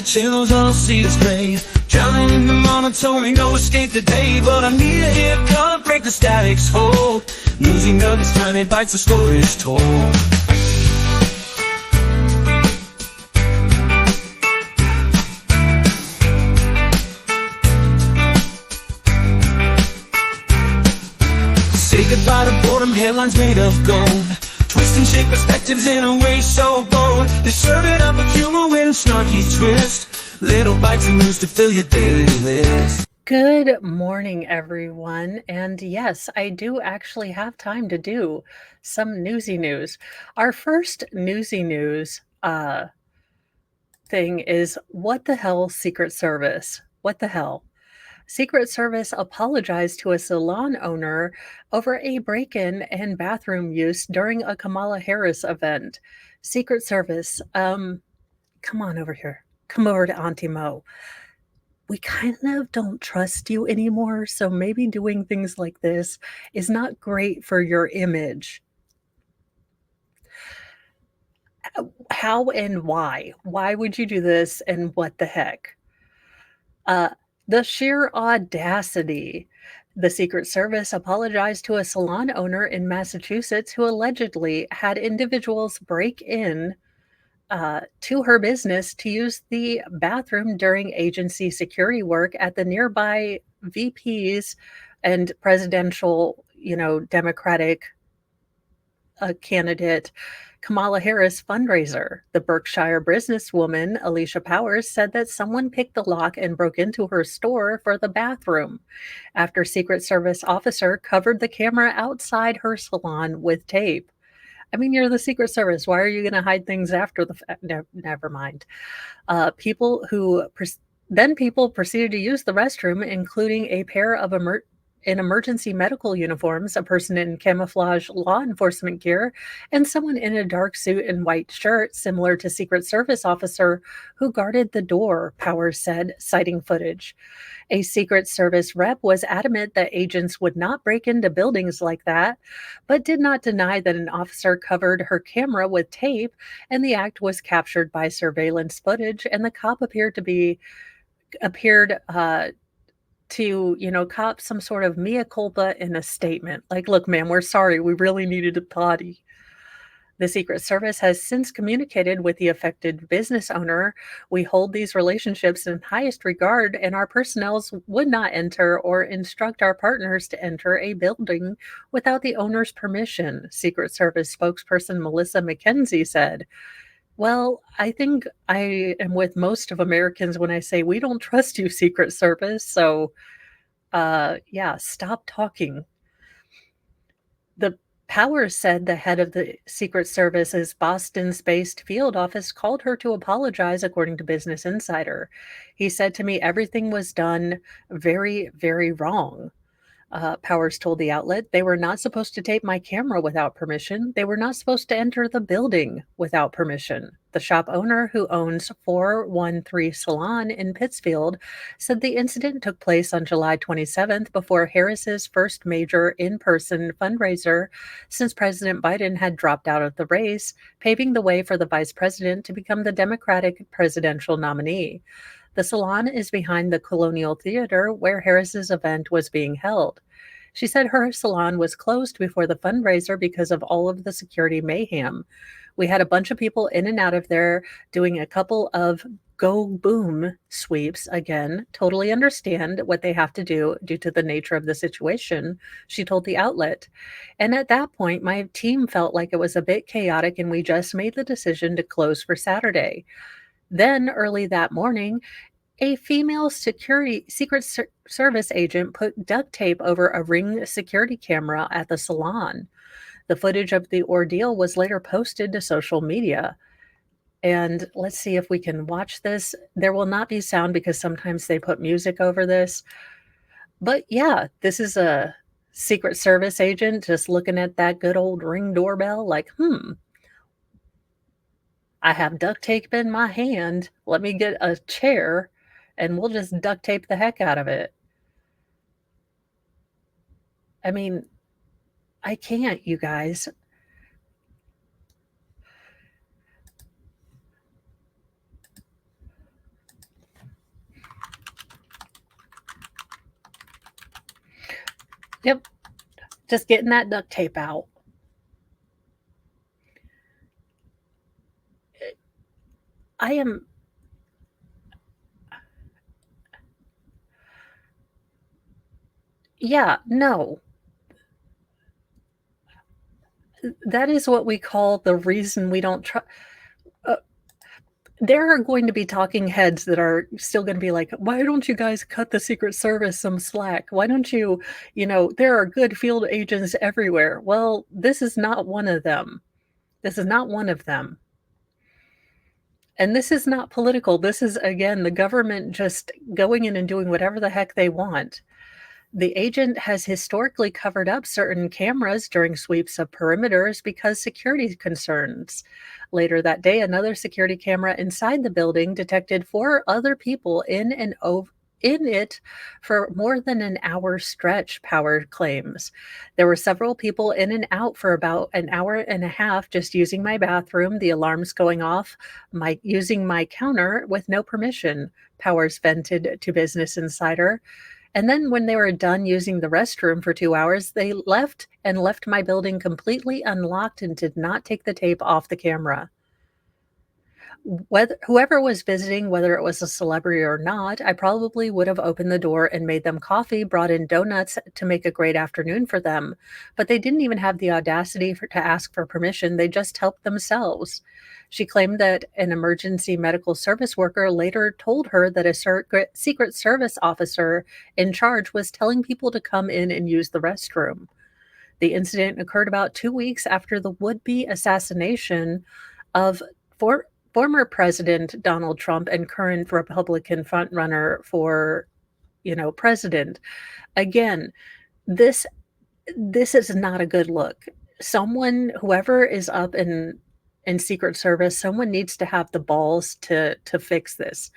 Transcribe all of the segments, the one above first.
chills, all see is gray. Drowning in the monotone, no escape today. But I need a haircut, break the static's hold. Losing up this time, it bites the score is told. Say goodbye to boredom, headlines made of gold. Twist and shake perspectives in a way so bold. They serve it up with humor with a snarky twist. Little bites and news to fill your daily list. Good morning, everyone. And yes, I do actually have time to do some Newsy news. Our first Newsy news thing is, what the hell, Secret Service? What the hell? Secret Service apologized to a salon owner over a break-in and bathroom use during a Kamala Harris event. Secret Service, come on over here. Come over to Auntie Mo. We kind of don't trust you anymore, so maybe doing things like this is not great for your image. How and why? Why would you do this, and what the heck? The sheer audacity. The Secret Service apologized to a salon owner in Massachusetts who allegedly had individuals break in to her business to use the bathroom during agency security work at the nearby VPs and presidential, Democratic candidate Kamala Harris fundraiser. The Berkshire businesswoman, Alicia Powers, said that someone picked the lock and broke into her store for the bathroom after Secret Service officer covered the camera outside her salon with tape. I mean, you're the Secret Service. Why are you going to hide things after the fact? Never mind. People proceeded to use the restroom, including a pair of in emergency medical uniforms, a person in camouflage law enforcement gear, and someone in a dark suit and white shirt, similar to Secret Service officer who guarded the door, Powers said, citing footage. A Secret Service rep was adamant that agents would not break into buildings like that, but did not deny that an officer covered her camera with tape, and the act was captured by surveillance footage, and the cop appeared to cop some sort of mea culpa in a statement. Like, look, man, we're sorry. We really needed a potty. The Secret Service has since communicated with the affected business owner. We hold these relationships in highest regard, and our personnel would not enter or instruct our partners to enter a building without the owner's permission, Secret Service spokesperson Melissa McKenzie said. Well, I think I am with most of Americans when I say we don't trust you, Secret Service. So, stop talking. The Powers said the head of the Secret Service's Boston-based field office called her to apologize, according to Business Insider. He said to me, everything was done very, very wrong. Powers told the outlet, they were not supposed to tape my camera without permission. They were not supposed to enter the building without permission. The shop owner, who owns 413 Salon in Pittsfield, said the incident took place on July 27th before Harris's first major in-person fundraiser since President Biden had dropped out of the race, paving the way for the vice president to become the Democratic presidential nominee. The salon is behind the Colonial Theater, where Harris's event was being held. She said her salon was closed before the fundraiser because of all of the security mayhem. We had a bunch of people in and out of there doing a couple of go boom sweeps. Again, totally understand what they have to do due to the nature of the situation, she told the outlet. And at that point, my team felt like it was a bit chaotic, and we just made the decision to close for Saturday. Then, early that morning, a female Secret Service agent put duct tape over a Ring security camera at the salon. The footage of the ordeal was later posted to social media. And let's see if we can watch this. There will not be sound because sometimes they put music over this. But yeah, this is a Secret Service agent just looking at that good old Ring doorbell like, I have duct tape in my hand. Let me get a chair and we'll just duct tape the heck out of it. I mean, I can't, you guys. Yep. Just getting that duct tape out. I am Yeah, no. That is what we call the reason we don't tru there are going to be talking heads that are still gonna be like, "Why don't you guys cut the Secret Service some slack? Why don't you there are good field agents everywhere." Well, this is not one of them. This is not one of them. And this is not political. This is, again, the government just going in and doing whatever the heck they want. The agent has historically covered up certain cameras during sweeps of perimeters because security concerns. Later that day, another security camera inside the building detected four other people in it for more than an hour stretch, Power claims. There were several people in and out for about an hour and a half just using my bathroom, the alarms going off, my using my counter with no permission, Powers vented to Business Insider. And then when they were done using the restroom for 2 hours, they left my building completely unlocked and did not take the tape off the camera. Whether whoever was visiting, whether it was a celebrity or not, I probably would have opened the door and made them coffee, brought in donuts to make a great afternoon for them. But they didn't even have the audacity to ask for permission. They just helped themselves. She claimed that an emergency medical service worker later told her that a Secret Service officer in charge was telling people to come in and use the restroom. The incident occurred about 2 weeks after the would be assassination of for, former President Donald Trump and current Republican frontrunner for president. Again, this this is not a good look. Whoever is up in Secret Service, someone needs to have the balls to fix this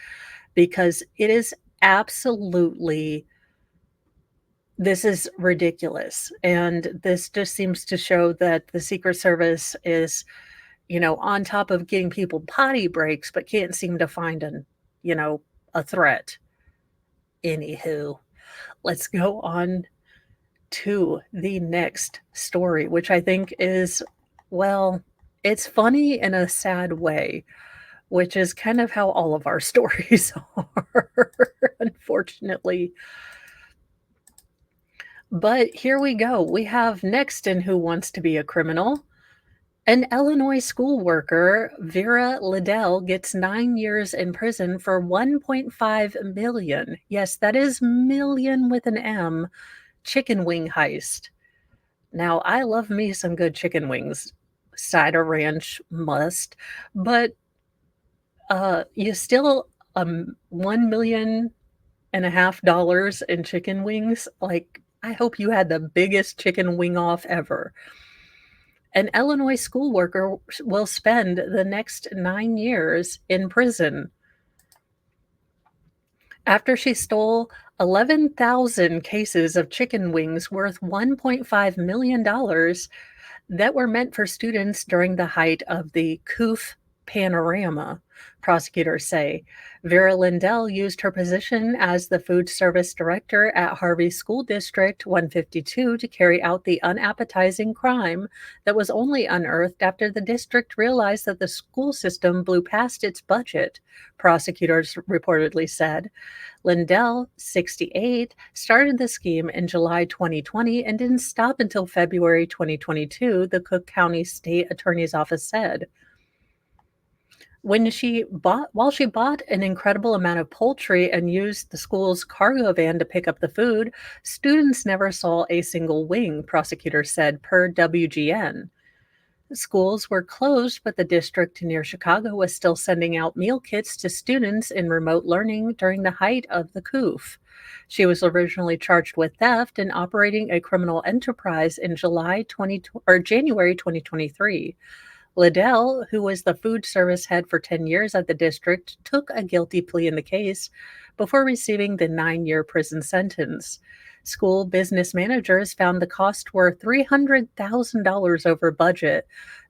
because it is absolutely this is ridiculous. And this just seems to show that the Secret Service is on top of getting people potty breaks, but can't seem to find a threat. Anywho, let's go on to the next story, which I think is, well, it's funny in a sad way, which is kind of how all of our stories are, unfortunately. But here we go. We have next in Who Wants to Be a Criminal. An Illinois school worker, Vera Liddell, gets 9 years in prison for 1.5 million. Yes, that is million with an M, chicken wing heist. Now, I love me some good chicken wings. Cider ranch must, but you still 1.5 million in chicken wings. Like, I hope you had the biggest chicken wing off ever. An Illinois school worker will spend the next 9 years in prison after she stole 11,000 cases of chicken wings worth $1.5 million that were meant for students during the height of the COOF panorama, prosecutors say. Vera Lindell used her position as the food service director at Harvey School District 152 to carry out the unappetizing crime that was only unearthed after the district realized that the school system blew past its budget, prosecutors reportedly said. Lindell, 68, started the scheme in July 2020 and didn't stop until February 2022, the Cook County State Attorney's Office said. While she bought an incredible amount of poultry and used the school's cargo van to pick up the food, students never saw a single wing, prosecutors said, per WGN. Schools were closed, but the district near Chicago was still sending out meal kits to students in remote learning during the height of the COOF. She was originally charged with theft and operating a criminal enterprise in January 2023. Liddell, who was the food service head for 10 years at the district, took a guilty plea in the case before receiving the 9-year prison sentence. School business managers found the costs were $300,000 over budget,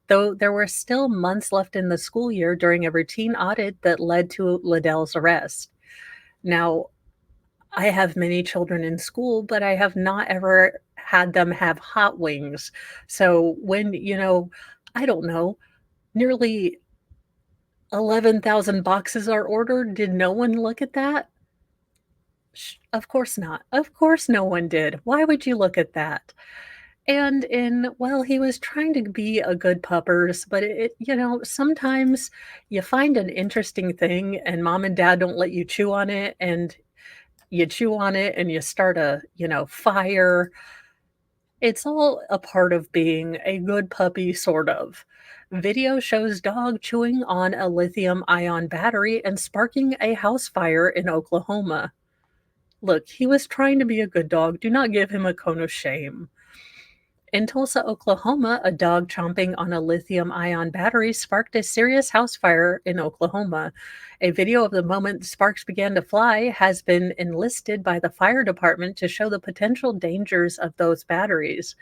though there were still months left in the school year during a routine audit that led to Liddell's arrest. Now, I have many children in school, but I have not ever had them have hot wings. So when, I don't know, nearly 11,000 boxes are ordered, did no one look at that? Of course not. Of course no one did. Why would you look at that? And well, he was trying to be a good puppers, but sometimes you find an interesting thing and mom and dad don't let you chew on it, and you chew on it and you start a, fire. It's all a part of being a good puppy, sort of. Video shows dog chewing on a lithium ion battery and sparking a house fire in Oklahoma. Look, he was trying to be a good dog. Do not give him a cone of shame. In Tulsa, Oklahoma, a dog chomping on a lithium ion battery sparked a serious house fire in Oklahoma. A video of the moment sparks began to fly has been enlisted by the fire department to show the potential dangers of those batteries.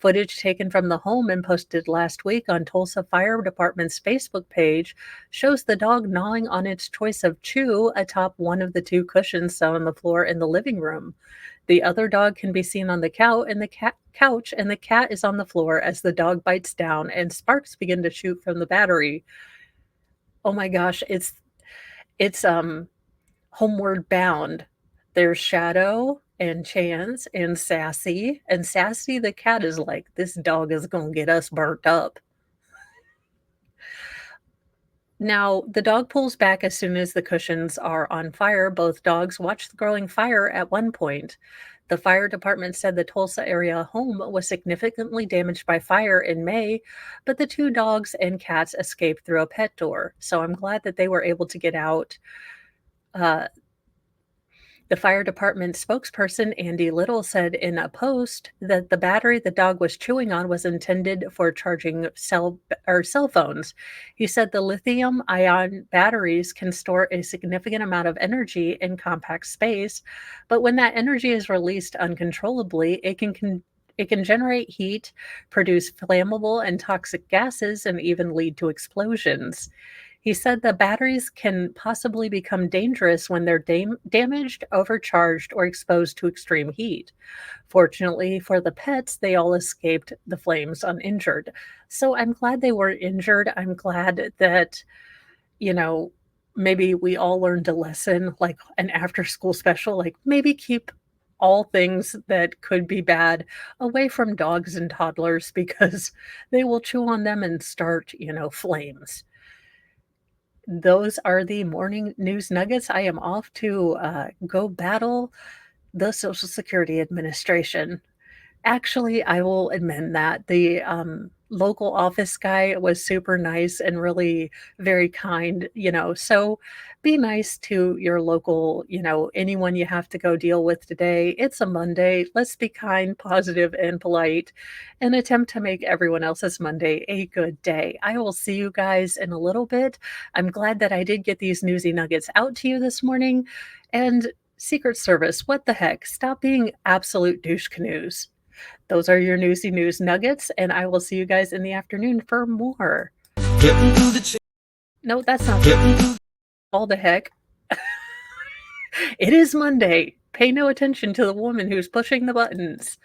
Footage taken from the home and posted last week on Tulsa Fire Department's Facebook page shows the dog gnawing on its choice of chew atop one of the two cushions set on the floor in the living room. The other dog can be seen on the couch, and the cat is on the floor as the dog bites down and sparks begin to shoot from the battery. Oh my gosh, it's Homeward Bound. There's Shadow and Chance and Sassy. And Sassy the cat is like, this dog is gonna get us burnt up. Now, the dog pulls back as soon as the cushions are on fire. Both dogs watch the growing fire at one point. The fire department said the Tulsa area home was significantly damaged by fire in May, but the two dogs and cats escaped through a pet door. So I'm glad that they were able to get out. The fire department spokesperson, Andy Little, said in a post that the battery the dog was chewing on was intended for charging cell phones. He said the lithium ion batteries can store a significant amount of energy in compact space, but when that energy is released uncontrollably, it can generate heat, produce flammable and toxic gases, and even lead to explosions. He said the batteries can possibly become dangerous when they're damaged, overcharged, or exposed to extreme heat. Fortunately for the pets, they all escaped the flames uninjured. So I'm glad they weren't injured. I'm glad that, maybe we all learned a lesson, like an after school special, like maybe keep all things that could be bad away from dogs and toddlers because they will chew on them and start, flames. Those are the morning news nuggets. I am off to go battle the Social Security Administration. Actually, I will amend that. The local office guy was super nice and really very kind, so be nice to your local, anyone you have to go deal with today. It's a Monday. Let's be kind, positive, and polite and attempt to make everyone else's Monday a good day. I will see you guys in a little bit. I'm glad that I did get these newsy nuggets out to you this morning. And Secret Service, what the heck? Stop being absolute douche canoes. Those are your Newsy News nuggets, and I will see you guys in the afternoon for more. No, that's not all the heck. It is Monday. Pay no attention to the woman who's pushing the buttons.